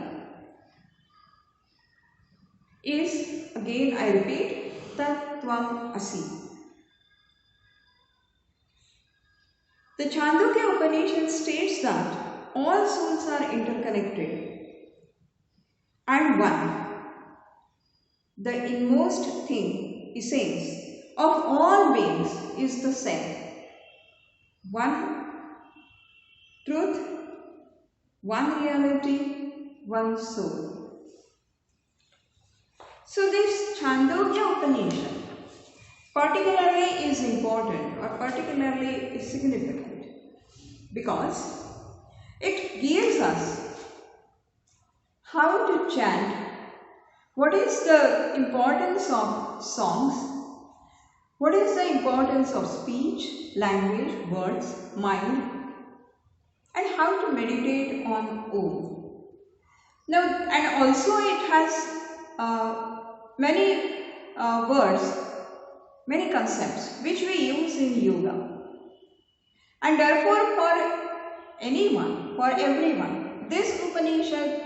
is, again I repeat, Tat Tvam Asi. The Chandogya Upanishad states that all souls are interconnected and one. The inmost thing, essence of all beings is the same. One truth, one reality, one soul. So this Chandogya Upanishad particularly is important or particularly is significant because it gives us how to chant, what is the importance of songs, what is the importance of speech, language, words, mind, and how to meditate on Om. Now, and also it has many words, many concepts which we use in yoga. And therefore for anyone, for everyone, this Upanishad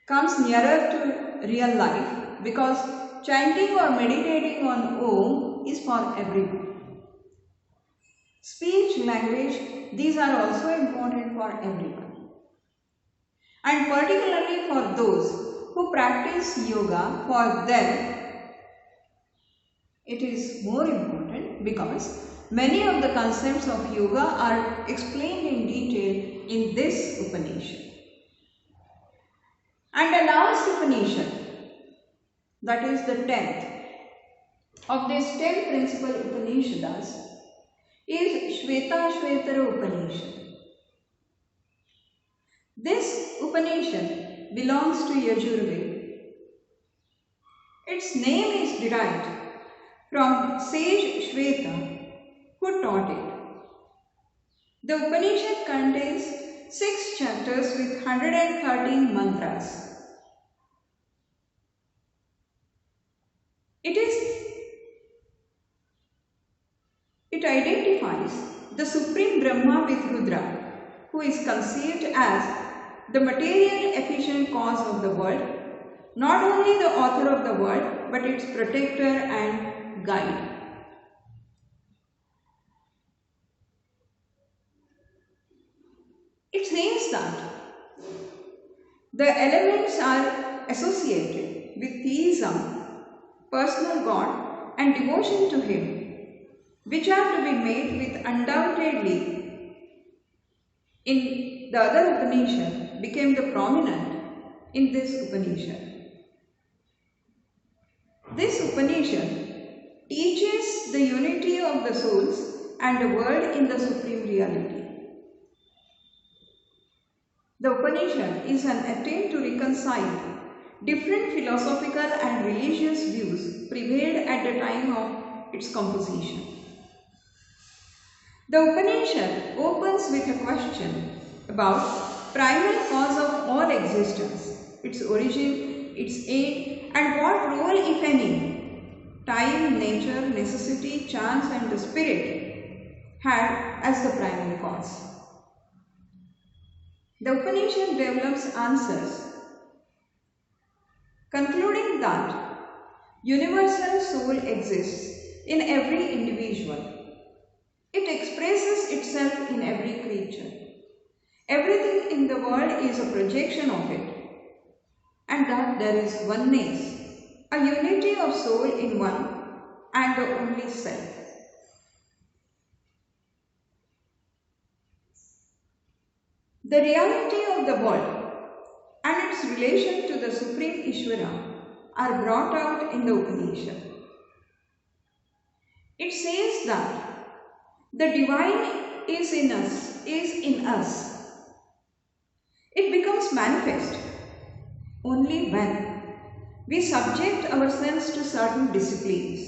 comes nearer to real life because chanting or meditating on Om is for everyone. Speech, language, these are also important for everyone. And particularly for those who practice yoga, for them It is more important because many of the concepts of yoga are explained in detail in this Upanishad. And the last Upanishad, that is the 10th of these 10 principal Upanishads, is Shvetashvatara Upanishad. This Upanishad belongs to Yajurveda. Its name is derived from sage Shveta, who taught it. The Upanishad contains 6 chapters with 113 mantras. It identifies the Supreme Brahma with Rudra, who is conceived as the material efficient cause of the world, not only the author of the world, but its protector and guide. It says that the elements are associated with theism, personal God, and devotion to Him, which are to be made with undoubtedly in the other Upanishad became the prominent in this Upanishad. This Upanishad teaches the unity of the souls and the world in the supreme reality. The Upanishad is an attempt to reconcile different philosophical and religious views prevailed at the time of its composition. The Upanishad opens with a question about primal cause of all existence, its origin, its aim, and what role, if any, time, nature, necessity, chance, and the spirit had as the primal cause. The Upanishad develops answers, concluding that universal soul exists in every individual. It expresses itself in every creature. Everything in the world is a projection of it, and that there is oneness, a unity of soul in one and the only self. The reality of the world and its relation to the Supreme Ishvara are brought out in the Upanishad. It says that the divine is in us. It becomes manifest only when we subject ourselves to certain disciplines.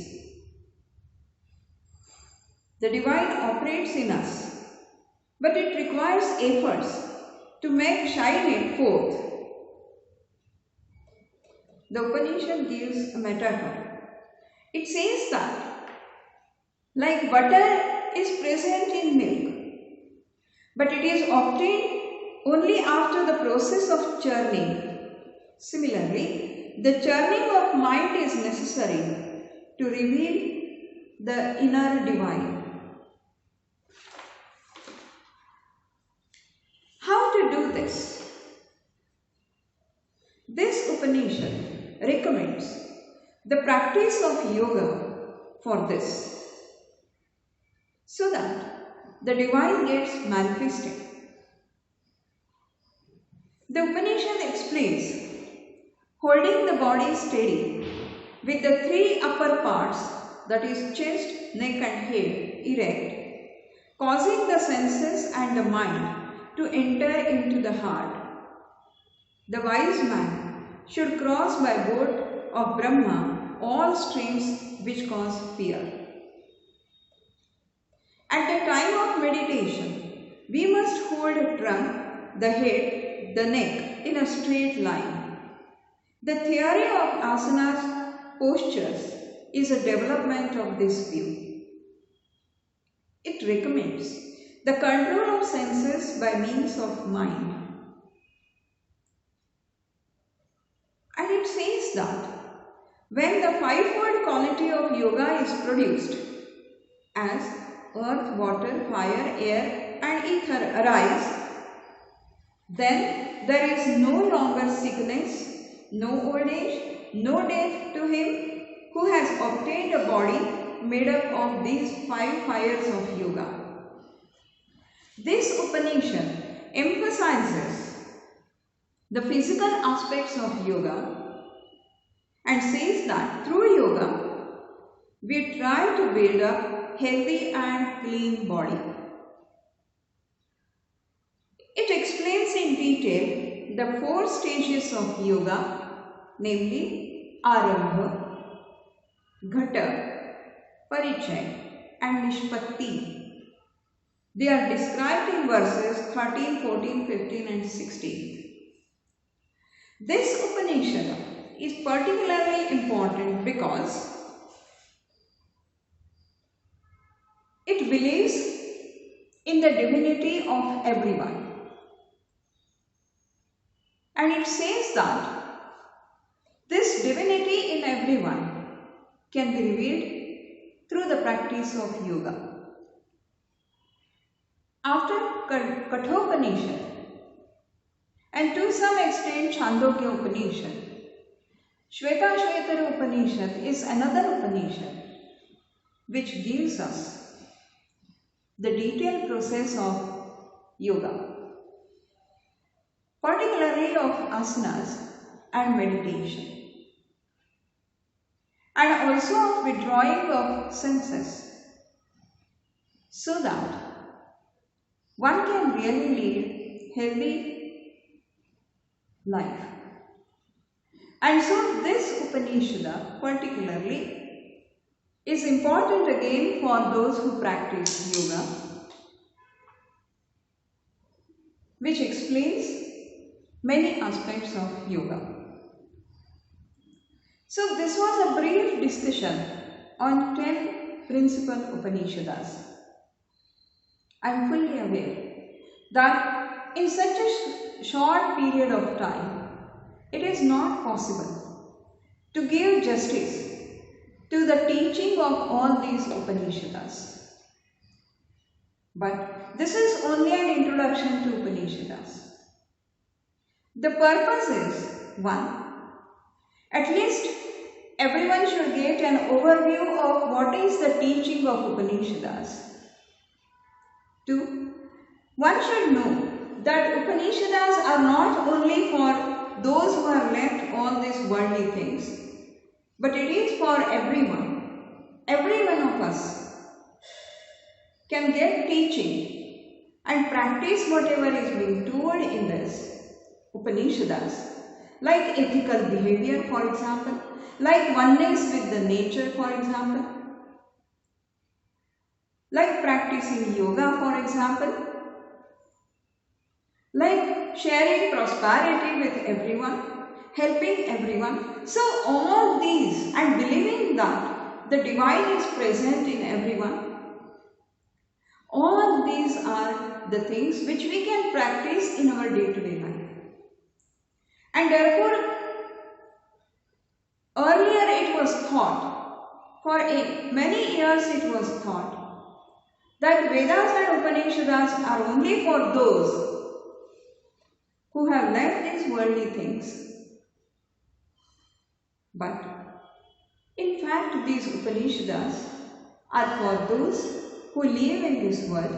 The divine operates in us, but it requires efforts to make shine it forth. The Upanishad gives a metaphor. It says that like butter is present in milk, but it is obtained only after the process of churning. Similarly, the churning of mind is necessary to reveal the inner divine. How to do this? This Upanishad recommends the practice of yoga for this, so that the divine gets manifested. The Upanishad explains holding the body steady with the 3 upper parts, that is chest, neck and head, erect, causing the senses and the mind to enter into the heart. The wise man should cross by boat of Brahma all streams which cause fear. At the time of meditation, we must hold the trunk, the head, the neck in a straight line. The theory of asanas, postures, is a development of this view. It recommends the control of senses by means of mind. And it says that when the 5-fold quality of yoga is produced, as earth, water, fire, air and ether arise, then there is no longer sickness, no old age, no death to him who has obtained a body made up of these 5 fires of yoga. This Upanishad emphasizes the physical aspects of yoga and says that through yoga we try to build a healthy and clean body. It explains in detail the 4 stages of yoga, namely Arambha, Ghata, Parichay and Nishpatti. They are described in verses 13, 14, 15 and 16. This Upanishad is particularly important because it believes in the divinity of everyone. And it says that this divinity in everyone can be revealed through the practice of yoga. After Katha Upanishad and to some extent Chandogya Upanishad, Shvetashvatara Upanishad is another Upanishad which gives us the detailed process of yoga, particularly of asanas and meditation, and also of withdrawing of senses, so that one can really lead healthy life. And so this Upanishad particularly is important again for those who practice yoga, which explains many aspects of yoga. So this was a brief discussion on 10 principal Upanishads. I am fully aware that in such a short period of time, it is not possible to give justice to the teaching of all these Upanishads. But this is only an introduction to Upanishads. The purpose is, 1, at least everyone should get an overview of what is the teaching of Upanishads. 2, one should know that Upanishads are not only for those who have left all these worldly things, but it is for everyone. Every one of us can get teaching and practice whatever is being told in this Upanishads, like ethical behavior, for example, like oneness with the nature, for example, like practicing yoga, for example, like sharing prosperity with everyone, helping everyone. So all these, and believing that the divine is present in everyone, all these are the things which we can practice in our day-to-day life. And therefore, earlier it was thought, for many years it was thought, that Vedas and Upanishads are only for those who have left these worldly things. But in fact, these Upanishads are for those who live in this world,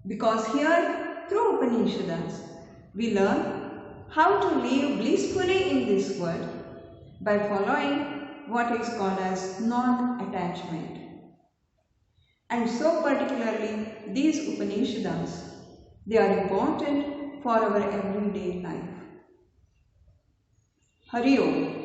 because here through Upanishads we learn how to live blissfully in this world by following what is called as non-attachment. And so particularly these Upanishads, they are important for our everyday life. Hari Om.